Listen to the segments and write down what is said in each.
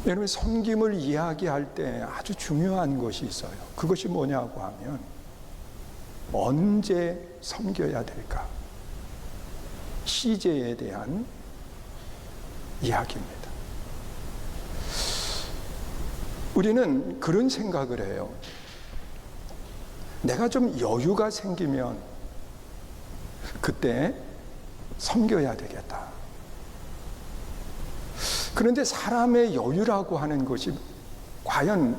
여러분, 섬김을 이야기할 때 아주 중요한 것이 있어요. 그것이 뭐냐고 하면 언제 섬겨야 될까? 시제에 대한 이야기입니다. 우리는 그런 생각을 해요. 내가 좀 여유가 생기면 그때 섬겨야 되겠다. 그런데 사람의 여유라고 하는 것이 과연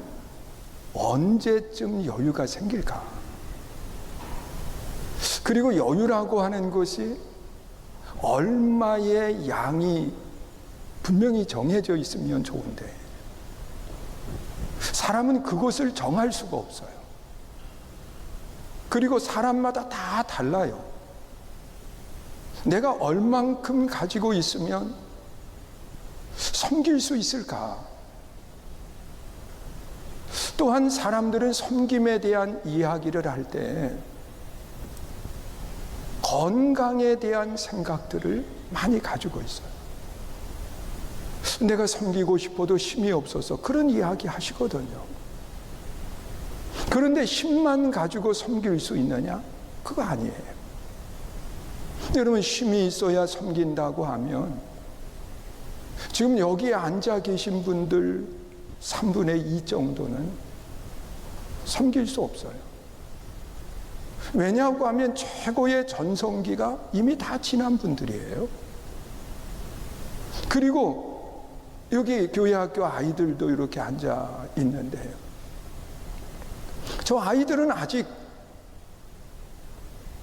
언제쯤 여유가 생길까? 그리고 여유라고 하는 것이 얼마의 양이 분명히 정해져 있으면 좋은데 사람은 그것을 정할 수가 없어요. 그리고 사람마다 다 달라요. 내가 얼만큼 가지고 있으면 섬길 수 있을까? 또한 사람들은 섬김에 대한 이야기를 할 때 건강에 대한 생각들을 많이 가지고 있어요. 내가 섬기고 싶어도 힘이 없어서 그런 이야기 하시거든요. 그런데 힘만 가지고 섬길 수 있느냐? 그거 아니에요. 여러분, 힘이 있어야 섬긴다고 하면 지금 여기에 앉아 계신 분들 3분의 2 정도는 섬길 수 없어요. 왜냐고 하면 최고의 전성기가 이미 다 지난 분들이에요. 그리고 여기 교회학교 아이들도 이렇게 앉아 있는데요. 저 아이들은 아직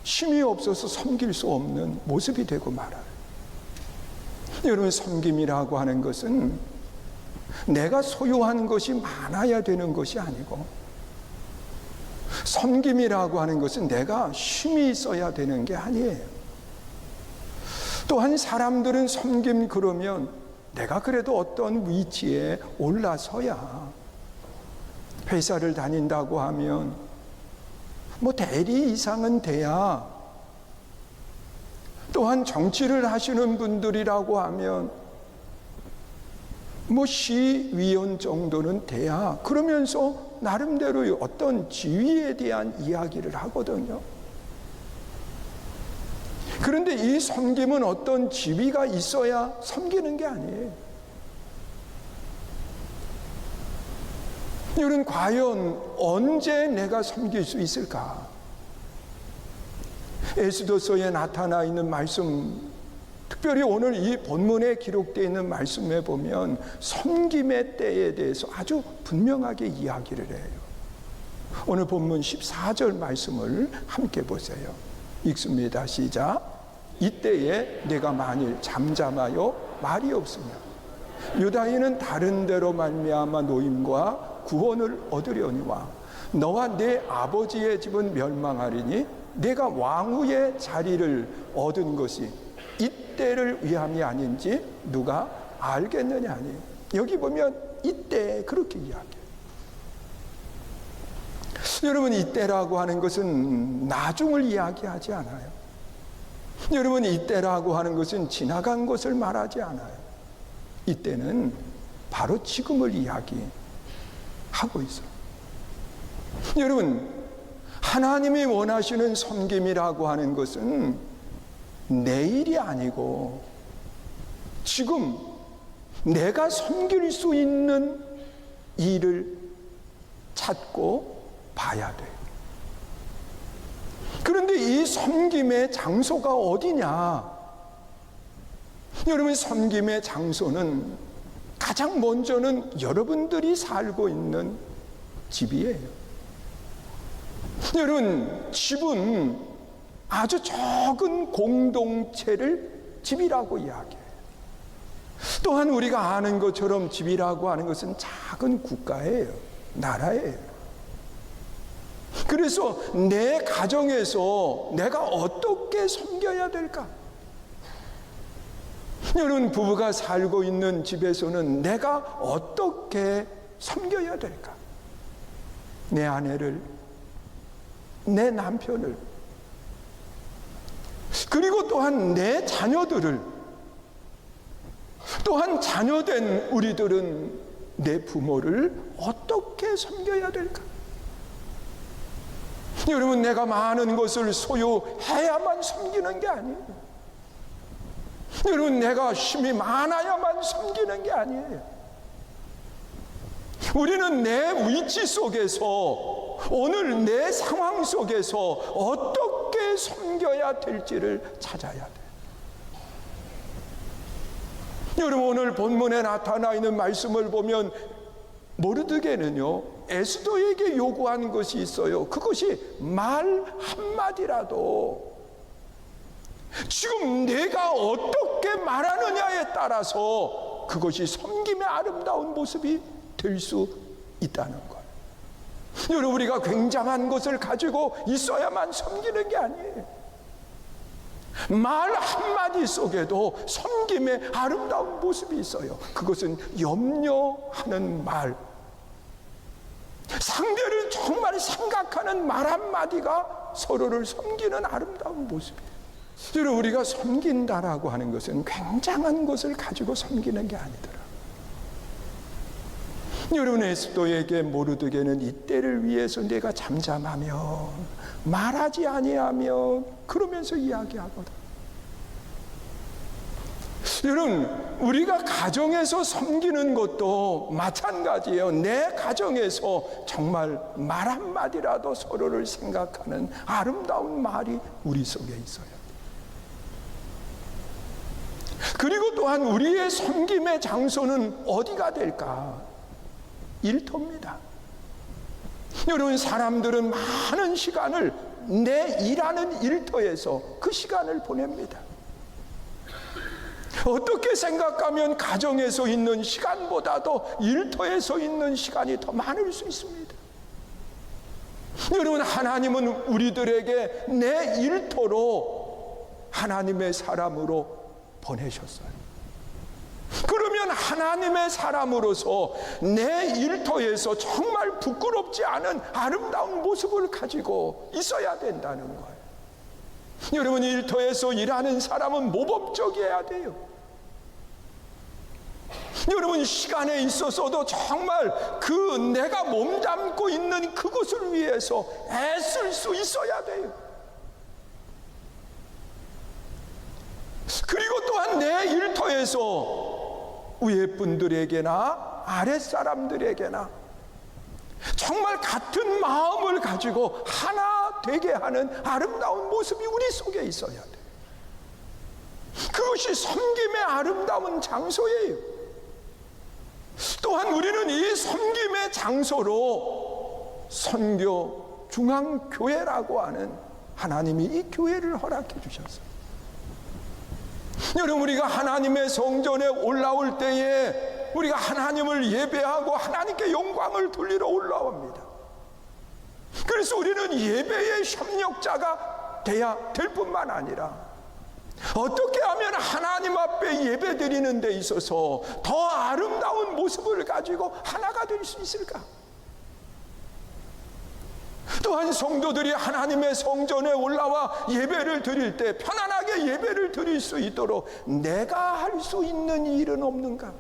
힘이 없어서 섬길 수 없는 모습이 되고 말아요. 여러분, 섬김이라고 하는 것은 내가 소유한 것이 많아야 되는 것이 아니고 섬김이라고 하는 것은 내가 힘이 있어야 되는 게 아니에요. 또한 사람들은 섬김 그러면 내가 그래도 어떤 위치에 올라서야, 회사를 다닌다고 하면 뭐 대리 이상은 돼야, 또한 정치를 하시는 분들이라고 하면 뭐 시위원 정도는 돼야, 그러면서 나름대로 어떤 지위에 대한 이야기를 하거든요. 그런데 이 섬김은 어떤 지위가 있어야 섬기는 게 아니에요. 여러분, 과연 언제 내가 섬길 수 있을까? 에스더서에 나타나 있는 말씀, 특별히 오늘 이 본문에 기록되어 있는 말씀에 보면 섬김의 때에 대해서 아주 분명하게 이야기를 해요. 오늘 본문 14절 말씀을 함께 보세요. 읽습니다. 시작. 이때에 내가 만일 잠잠하여 말이 없으면 유다인은 다른 데로 말미암아 노임과 구원을 얻으려니와 너와 내 아버지의 집은 멸망하리니 내가 왕후의 자리를 얻은 것이 이때를 위함이 아닌지 누가 알겠느냐 하니. 여기 보면 이때 그렇게 이야기해요. 여러분, 이때라고 하는 것은 나중을 이야기하지 않아요. 여러분, 이때라고 하는 것은 지나간 것을 말하지 않아요. 이때는 바로 지금을 이야기하고 있어요. 여러분, 하나님이 원하시는 섬김이라고 하는 것은 내일이 아니고 지금 내가 섬길 수 있는 일을 찾고 봐야 돼요. 그런데 이 섬김의 장소가 어디냐? 여러분, 섬김의 장소는 가장 먼저는 여러분들이 살고 있는 집이에요. 여러분, 집은 아주 적은 공동체를 집이라고 이야기해요. 또한 우리가 아는 것처럼 집이라고 하는 것은 작은 국가예요. 나라예요. 그래서 내 가정에서 내가 어떻게 섬겨야 될까? 여러분, 부부가 살고 있는 집에서는 내가 어떻게 섬겨야 될까? 내 아내를, 내 남편을, 그리고 또한 내 자녀들을, 또한 자녀된 우리들은 내 부모를 어떻게 섬겨야 될까? 여러분, 내가 많은 것을 소유해야만 섬기는 게 아니에요. 여러분, 내가 힘이 많아야만 섬기는 게 아니에요. 우리는 내 위치 속에서, 오늘 내 상황 속에서 어떻게 섬겨야 될지를 찾아야 돼요. 여러분, 오늘 본문에 나타나 있는 말씀을 보면 모르드게는요, 에스더에게 요구한 것이 있어요. 그것이 말 한마디라도 지금 내가 어떻게 말하느냐에 따라서 그것이 섬김의 아름다운 모습이 될 수 있다는 것. 여러분, 우리가 굉장한 것을 가지고 있어야만 섬기는 게 아니에요. 말 한마디 속에도 섬김의 아름다운 모습이 있어요. 그것은 염려하는 말, 상대를 정말 생각하는 말 한마디가 서로를 섬기는 아름다운 모습이에요. 여러분, 우리가 섬긴다라고 하는 것은 굉장한 것을 가지고 섬기는 게 아니더라. 여러분, 에스더에게 모르드게는 이때를 위해서 내가 잠잠하면, 말하지 아니하면, 그러면서 이야기하거든. 여러분, 우리가 가정에서 섬기는 것도 마찬가지예요. 내 가정에서 정말 말 한마디라도 서로를 생각하는 아름다운 말이 우리 속에 있어요. 그리고 또한 우리의 섬김의 장소는 어디가 될까? 일터입니다. 여러분, 사람들은 많은 시간을 내 일하는 일터에서 그 시간을 보냅니다. 어떻게 생각하면 가정에서 있는 시간보다도 일터에서 있는 시간이 더 많을 수 있습니다. 여러분, 하나님은 우리들에게 내 일터로 하나님의 사람으로 보내셨어요. 그러면 하나님의 사람으로서 내 일터에서 정말 부끄럽지 않은 아름다운 모습을 가지고 있어야 된다는 거예요. 여러분, 일터에서 일하는 사람은 모범적이어야 돼요. 여러분, 시간에 있어서도 정말 그 내가 몸담고 있는 그것을 위해서 애쓸 수 있어야 돼요. 그리고 또한 내 일터에서 위에 분들에게나 아랫사람들에게나 정말 같은 마음을 가지고 하나 되게 하는 아름다운 모습이 우리 속에 있어야 돼요. 그것이 섬김의 아름다운 장소예요. 또한 우리는 이 섬김의 장소로 선교 중앙교회라고 하는 하나님이 이 교회를 허락해 주셨어요. 여러분, 우리가 하나님의 성전에 올라올 때에 우리가 하나님을 예배하고 하나님께 영광을 돌리러 올라옵니다. 그래서 우리는 예배의 협력자가 돼야 될 뿐만 아니라 어떻게 하면 하나님 앞에 예배 드리는 데 있어서 더 아름다운 모습을 가지고 하나가 될 수 있을까? 또한 성도들이 하나님의 성전에 올라와 예배를 드릴 때 편안하게 예배를 드릴 수 있도록 내가 할 수 있는 일은 없는가?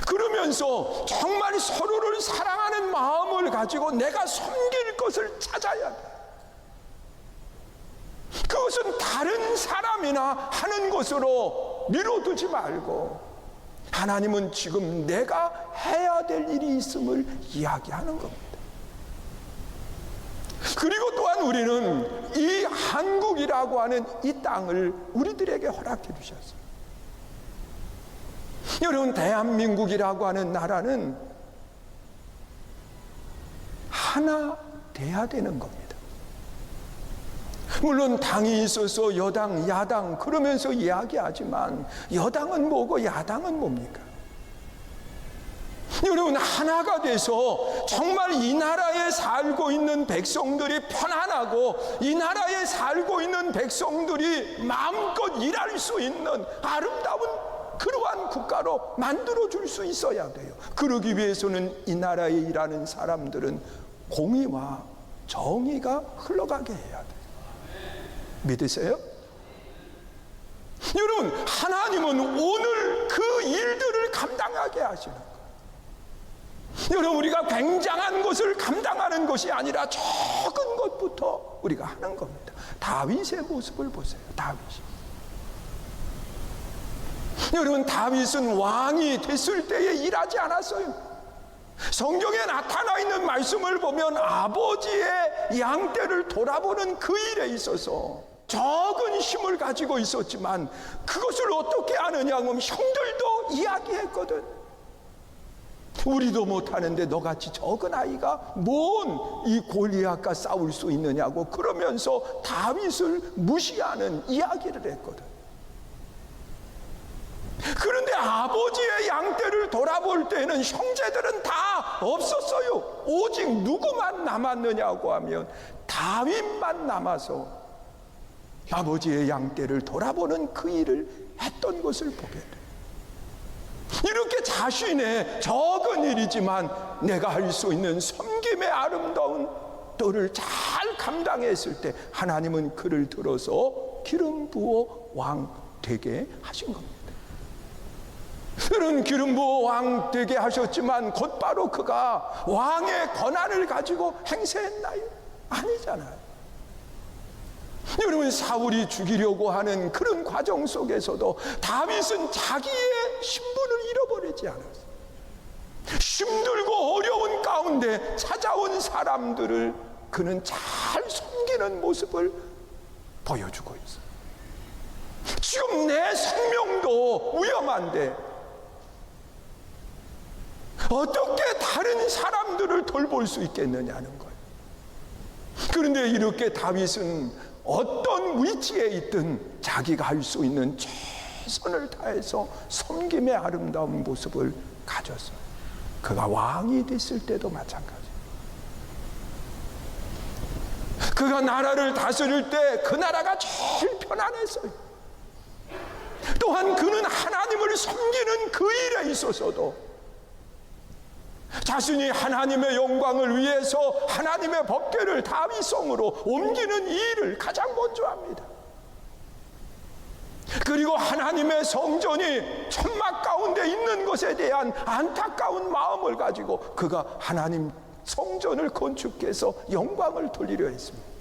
그러면서 정말 서로를 사랑하는 마음을 가지고 내가 섬길 것을 찾아야 돼. 그것은 다른 사람이나 하는 것으로 미뤄두지 말고 하나님은 지금 내가 해야 될 일이 있음을 이야기하는 겁니다. 그리고 또한 우리는 이 한국이라고 하는 이 땅을 우리들에게 허락해 주셨어요. 여러분, 대한민국이라고 하는 나라는 하나 돼야 되는 겁니다. 물론 당이 있어서 여당, 야당 그러면서 이야기하지만 여당은 뭐고 야당은 뭡니까? 여러분, 하나가 돼서 정말 이 나라에 살고 있는 백성들이 편안하고 이 나라에 살고 있는 백성들이 마음껏 일할 수 있는 아름다운 그러한 국가로 만들어줄 수 있어야 돼요. 그러기 위해서는 이 나라에 일하는 사람들은 공의와 정의가 흘러가게 해야 돼요. 믿으세요? 여러분, 하나님은 오늘 그 일들을 감당하게 하시는 거예요. 여러분, 우리가 굉장한 것을 감당하는 것이 아니라 적은 것부터 우리가 하는 겁니다. 다윗의 모습을 보세요. 다윗이. 여러분, 다윗은 왕이 됐을 때에 일하지 않았어요. 성경에 나타나 있는 말씀을 보면 아버지의 양떼를 돌아보는 그 일에 있어서 적은 힘을 가지고 있었지만 그것을 어떻게 아느냐 하면 형들도 이야기했거든. 우리도 못하는데 너같이 적은 아이가 뭔 이 골리앗과 싸울 수 있느냐고 그러면서 다윗을 무시하는 이야기를 했거든. 그런데 아버지의 양떼를 돌아볼 때는 형제들은 다 없었어요. 오직 누구만 남았느냐고 하면 다윗만 남아서 아버지의 양떼를 돌아보는 그 일을 했던 것을 보게 돼요. 이렇게 자신의 적은 일이지만 내가 할 수 있는 섬김의 아름다운 도를 잘 감당했을 때 하나님은 그를 들어서 기름 부어 왕 되게 하신 겁니다. 그런 기름 부어 왕 되게 하셨지만 곧바로 그가 왕의 권한을 가지고 행세했나요? 아니잖아요. 여러분, 사울이 죽이려고 하는 그런 과정 속에서도 다윗은 자기의 신분을 잃어버리지 않았어요. 힘들고 어려운 가운데 찾아온 사람들을 그는 잘 섬기는 모습을 보여주고 있어요. 지금 내 생명도 위험한데 어떻게 다른 사람들을 돌볼 수 있겠느냐는 거예요. 그런데 이렇게 다윗은 어떤 위치에 있든 자기가 할 수 있는 최선을 다해서 섬김의 아름다운 모습을 가졌어요. 그가 왕이 됐을 때도 마찬가지예요. 그가 나라를 다스릴 때 그 나라가 제일 편안했어요. 또한 그는 하나님을 섬기는 그 일에 있어서도 자신이 하나님의 영광을 위해서 하나님의 법궤를 다윗성으로 옮기는 이 일을 가장 먼저 합니다. 그리고 하나님의 성전이 천막 가운데 있는 것에 대한 안타까운 마음을 가지고 그가 하나님 성전을 건축해서 영광을 돌리려 했습니다.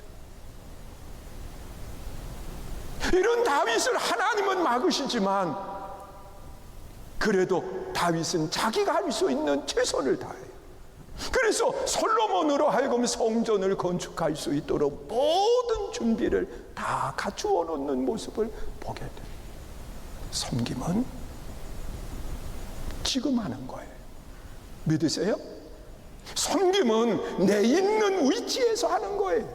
이런 다윗을 하나님은 막으시지만 그래도 다윗은 자기가 할 수 있는 최선을 다해요. 그래서 솔로몬으로 하여금 성전을 건축할 수 있도록 모든 준비를 다 갖추어 놓는 모습을 보게 돼요. 섬김은 지금 하는 거예요. 믿으세요? 섬김은 내 있는 위치에서 하는 거예요.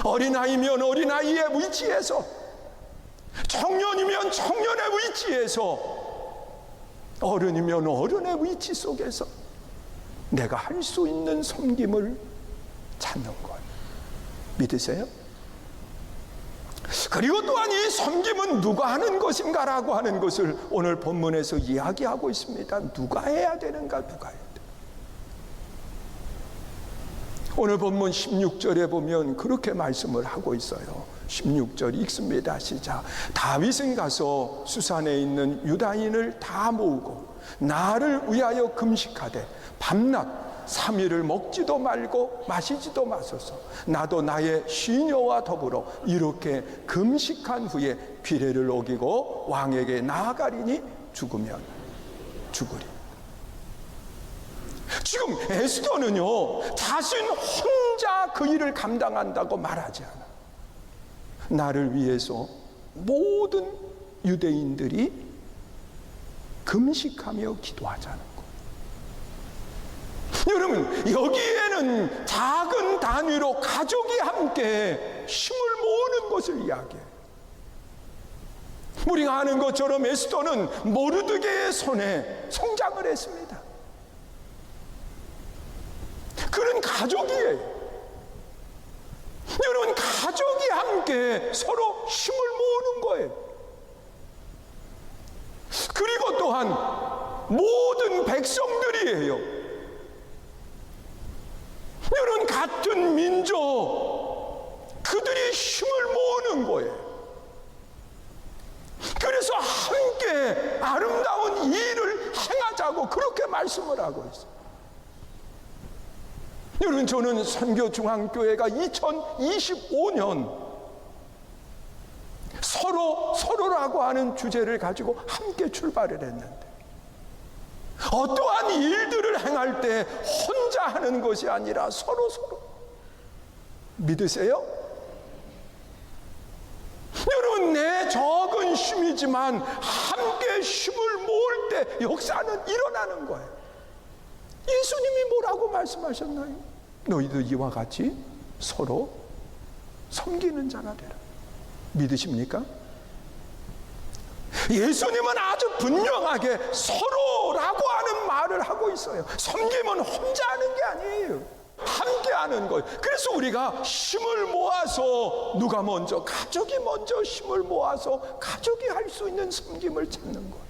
어린아이면 어린아이의 위치에서, 청년이면 청년의 위치에서, 어른이면 어른의 위치 속에서 내가 할 수 있는 섬김을 찾는 거예요. 믿으세요? 그리고 또한 이 섬김은 누가 하는 것인가라고 하는 것을 오늘 본문에서 이야기하고 있습니다. 누가 해야 되는가, 누가 해야 되는가. 오늘 본문 16절에 보면 그렇게 말씀을 하고 있어요. 16절 읽습니다. 시작. 다윗은 가서 수산에 있는 유다인을 다 모으고 나를 위하여 금식하되 밤낮 3일을 먹지도 말고 마시지도 마소서. 나도 나의 시녀와 더불어 이렇게 금식한 후에 규례를 어기고 왕에게 나아가리니 죽으면 죽으리. 지금 에스더는요, 자신 혼자 그 일을 감당한다고 말하지 않아. 나를 위해서 모든 유대인들이 금식하며 기도하자는 것. 여러분, 여기에는 작은 단위로 가족이 함께 힘을 모으는 것을 이야기해요. 우리가 아는 것처럼 에스더는 모르드게의 손에 성장을 했습니다. 그는 가족이에요. 여러분, 가족이 함께 서로 힘을 모으는 거예요. 그리고 또한 모든 백성들이에요. 여러분, 같은 민족, 그들이 힘을 모으는 거예요. 그래서 함께 아름다운 일을 주시라고 그렇게 말씀을 하고 있어요. 여러분, 저는 선교중앙교회가 2025년 서로라고 하는 주제를 가지고 함께 출발을 했는데, 어떠한 일들을 행할 때 혼자 하는 것이 아니라 서로 믿으세요? 여러분, 내 적은 힘이지만 함께 힘을 모을 때 역사는 일어나는 거예요. 예수님이 뭐라고 말씀하셨나요? 너희도 이와 같이 서로 섬기는 자가 되라. 믿으십니까? 예수님은 아주 분명하게 서로라고 하는 말을 하고 있어요. 섬김은 혼자 하는 게 아니에요. 함께 하는 거예요. 그래서 우리가 힘을 모아서, 누가 먼저? 가족이 먼저 힘을 모아서 가족이 할 수 있는 섬김을 찾는 거예요.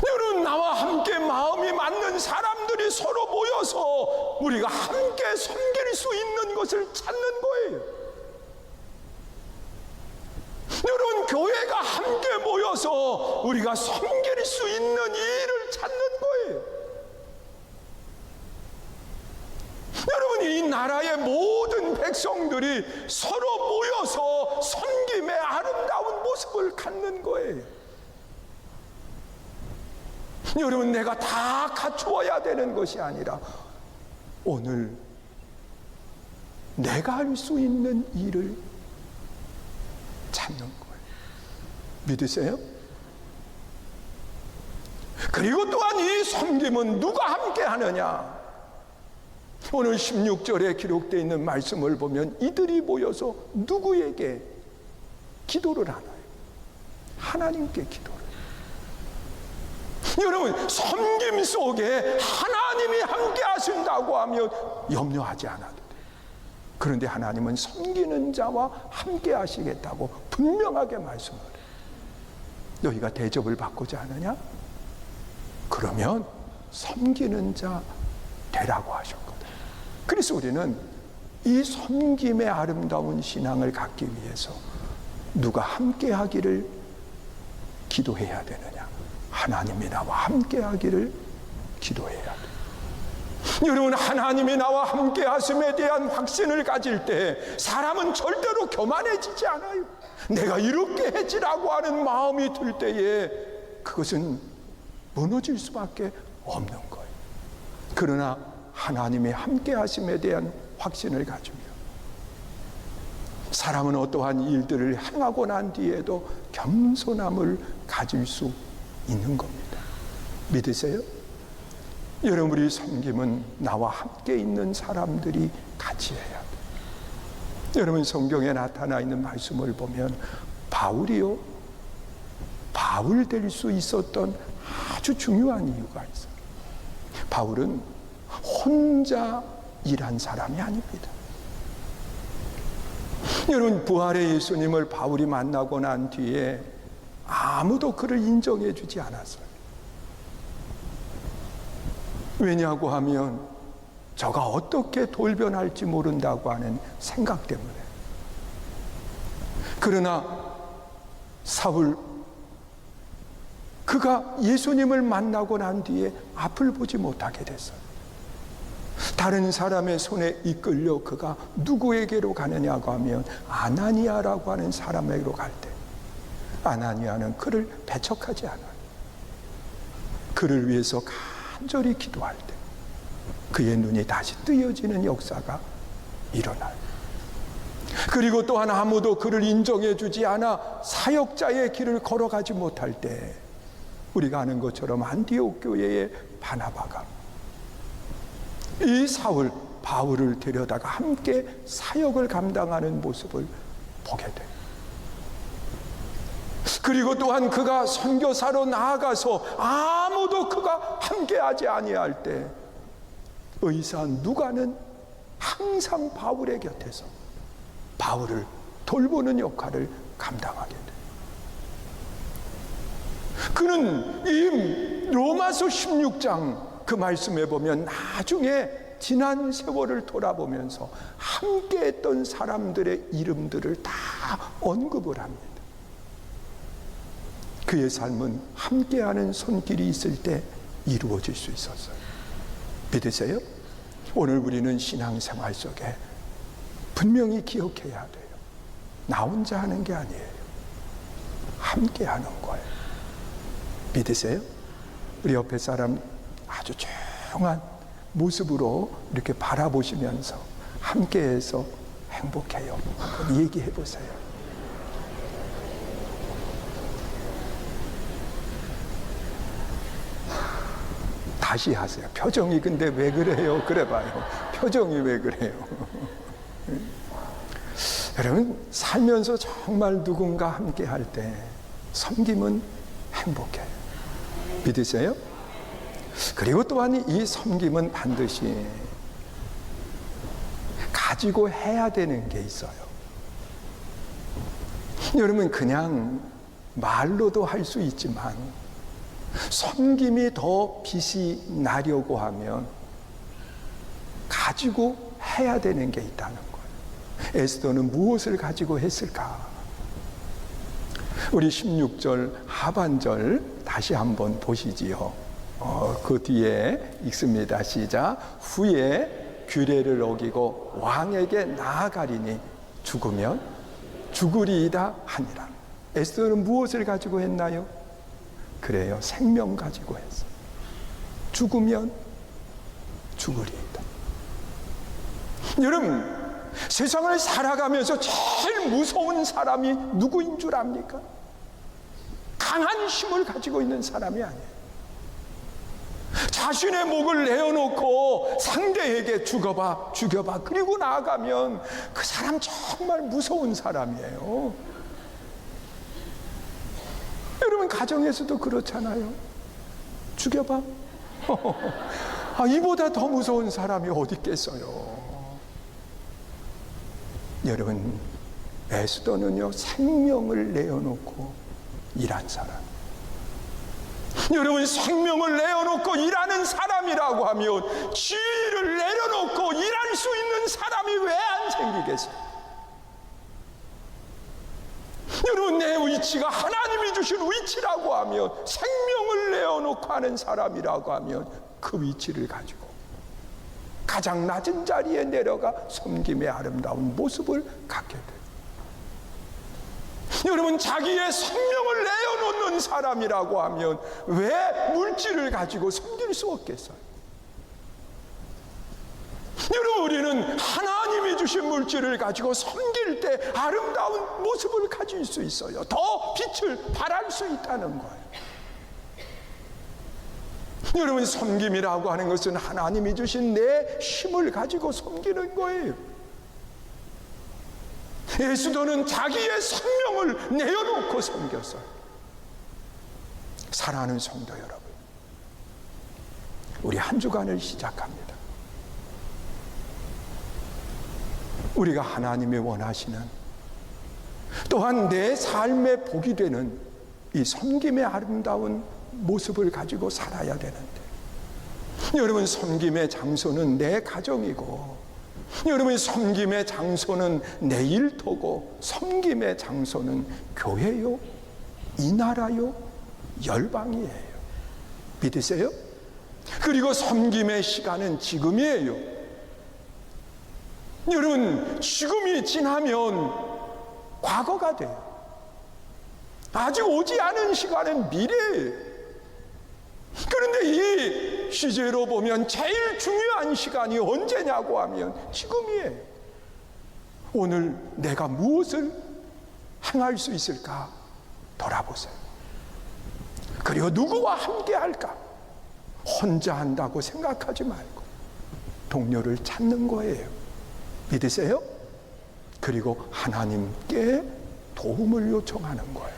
여러분, 나와 함께 마음이 맞는 사람들이 서로 모여서 우리가 함께 섬길 수 있는 것을 찾는 거예요. 여러분, 교회가 함께 모여서 우리가 섬길 수 있는 일을 찾는 거예요. 여러분, 이 나라의 모든 백성들이 서로 모여서 섬김의 아름다운 모습을 갖는 거예요. 여러분, 내가 다 갖추어야 되는 것이 아니라 오늘 내가 할 수 있는 일을 찾는 거예요. 믿으세요? 그리고 또한 이 섬김은 누가 함께 하느냐? 오늘 16절에 기록되어 있는 말씀을 보면 이들이 모여서 누구에게 기도를 하나요? 하나님께 기도를. 여러분, 섬김 속에 하나님이 함께 하신다고 하면 염려하지 않아도 돼요. 그런데 하나님은 섬기는 자와 함께 하시겠다고 분명하게 말씀을 해요. 너희가 대접을 받고자 하느냐? 그러면 섬기는 자 되라고 하셨거든. 그래서 우리는 이 섬김의 아름다운 신앙을 갖기 위해서 누가 함께 하기를 기도해야 되느냐? 하나님이 나와 함께 하기를 기도해야 돼. 여러분, 하나님이 나와 함께 하심에 대한 확신을 가질 때 사람은 절대로 교만해지지 않아요. 내가 이렇게 해지라고 하는 마음이 들 때에 그것은 무너질 수밖에 없는 거예요. 그러나 하나님이 함께 하심에 대한 확신을 가지며 사람은 어떠한 일들을 행하고 난 뒤에도 겸손함을 가질 수 있는 겁니다. 믿으세요? 여러분, 우리 섬김은 나와 함께 있는 사람들이 같이 해야 돼요. 여러분, 성경에 나타나 있는 말씀을 보면 바울이요, 바울 될 수 있었던 아주 중요한 이유가 있어요. 바울은 혼자 일한 사람이 아닙니다. 여러분, 부활의 예수님을 바울이 만나고 난 뒤에 아무도 그를 인정해 주지 않았어요. 왜냐고 하면 저가 어떻게 돌변할지 모른다고 하는 생각 때문에. 그러나 사울, 그가 예수님을 만나고 난 뒤에 앞을 보지 못하게 됐어요. 다른 사람의 손에 이끌려 그가 누구에게로 가느냐고 하면 아나니아라고 하는 사람에게로 갈 때 아나니아는 그를 배척하지 않아요. 그를 위해서 간절히 기도할 때 그의 눈이 다시 뜨여지는 역사가 일어나요. 그리고 또한 아무도 그를 인정해 주지 않아 사역자의 길을 걸어가지 못할 때 우리가 아는 것처럼 안디옥 교회의 바나바가 이 사울, 바울을 데려다가 함께 사역을 감당하는 모습을 보게 돼요. 그리고 또한 그가 선교사로 나아가서 아무도 그가 함께하지 아니할 때 의사 누가는 항상 바울의 곁에서 바울을 돌보는 역할을 감당하게 돼요. 그는 이 로마서 16장 그 말씀에 보면 나중에 지난 세월을 돌아보면서 함께했던 사람들의 이름들을 다 언급을 합니다. 그의 삶은 함께하는 손길이 있을 때 이루어질 수 있었어요. 믿으세요? 오늘 우리는 신앙생활 속에 분명히 기억해야 돼요. 나 혼자 하는 게 아니에요. 함께하는 거예요. 믿으세요? 우리 옆에 사람 아주 조용한 모습으로 이렇게 바라보시면서 함께해서 행복해요. 한번 얘기해 보세요. 다시 하세요. 표정이 근데 왜 그래요? 그래 봐요. 표정이 왜 그래요? 여러분, 살면서 정말 누군가 함께 할 때 섬김은 행복해요. 믿으세요? 그리고 또한 이 섬김은 반드시 가지고 해야 되는 게 있어요. 여러분, 그냥 말로도 할 수 있지만 섬김이 더 빛이 나려고 하면 가지고 해야 되는 게 있다는 거예요. 에스더는 무엇을 가지고 했을까? 우리 16절 하반절 다시 한번 보시지요. 그 뒤에 읽습니다. 시작. 후에 규례를 어기고 왕에게 나아가리니 죽으면 죽으리이다 하니라. 에스더는 무엇을 가지고 했나요? 그래요. 생명 가지고 했어. 죽으면 죽으리이다. 여러분, 세상을 살아가면서 제일 무서운 사람이 누구인 줄 압니까? 강한 힘을 가지고 있는 사람이 아니에요. 자신의 목을 내어놓고 상대에게 죽여봐 그리고 나아가면 그 사람 정말 무서운 사람이에요. 여러분, 가정에서도 그렇잖아요. 죽여봐. 이보다 더 무서운 사람이 어디 있겠어요. 여러분, 에스더는요, 생명을 내어놓고 일한 사람. 여러분, 생명을 내어놓고 일하는 사람이라고 하면 지위를 내려놓고 일할 수 있는 사람이 왜 안 생기겠어요? 여러분, 내 위치가 하나님이 주신 위치라고 하면, 생명을 내어놓고 하는 사람이라고 하면 그 위치를 가지고 가장 낮은 자리에 내려가 섬김의 아름다운 모습을 갖게 돼요. 여러분, 자기의 생명을 내어놓는 사람이라고 하면 왜 물질을 가지고 섬길 수 없겠어요? 여러분, 우리는 하나님이 주신 물질을 가지고 섬길 때 아름다운 모습을 가질 수 있어요. 더 빛을 발할 수 있다는 거예요. 여러분, 섬김이라고 하는 것은 하나님이 주신 내 힘을 가지고 섬기는 거예요. 에스더는 자기의 생명을 내어놓고 섬겼어요. 사랑하는 성도 여러분, 우리 한 주간을 시작합니다. 우리가 하나님이 원하시는, 또한 내 삶의 복이 되는 이 섬김의 아름다운 모습을 가지고 살아야 되는데, 여러분, 섬김의 장소는 내 가정이고, 여러분, 섬김의 장소는 내 일터고, 섬김의 장소는 교회요, 이 나라요, 열방이에요. 믿으세요? 그리고 섬김의 시간은 지금이에요. 여러분, 지금이 지나면 과거가 돼요. 아직 오지 않은 시간은 미래예요. 그런데 이 시제로 보면 제일 중요한 시간이 언제냐고 하면 지금이에요. 오늘 내가 무엇을 행할 수 있을까 돌아보세요. 그리고 누구와 함께 할까? 혼자 한다고 생각하지 말고 동료를 찾는 거예요. 믿으세요? 그리고 하나님께 도움을 요청하는 거예요.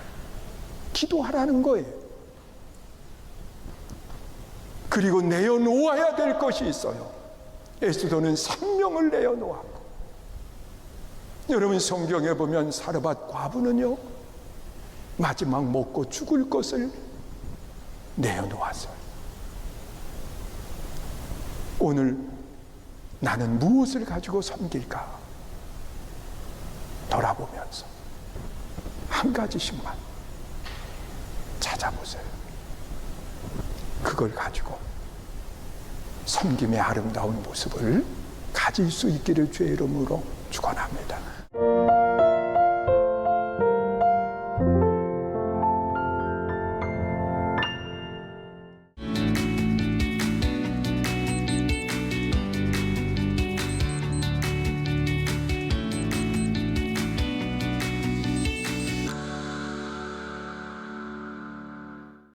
기도하라는 거예요. 그리고 내어놓아야 될 것이 있어요. 에스더는 생명을 내어놓았고, 여러분, 성경에 보면 사르밧 과부는요, 마지막 먹고 죽을 것을 내어놓았어요. 오늘 나는 무엇을 가지고 섬길까 돌아보면서 한 가지씩만 찾아보세요. 그걸 가지고 섬김의 아름다운 모습을 가질 수 있기를 주의 이름으로 축원합니다.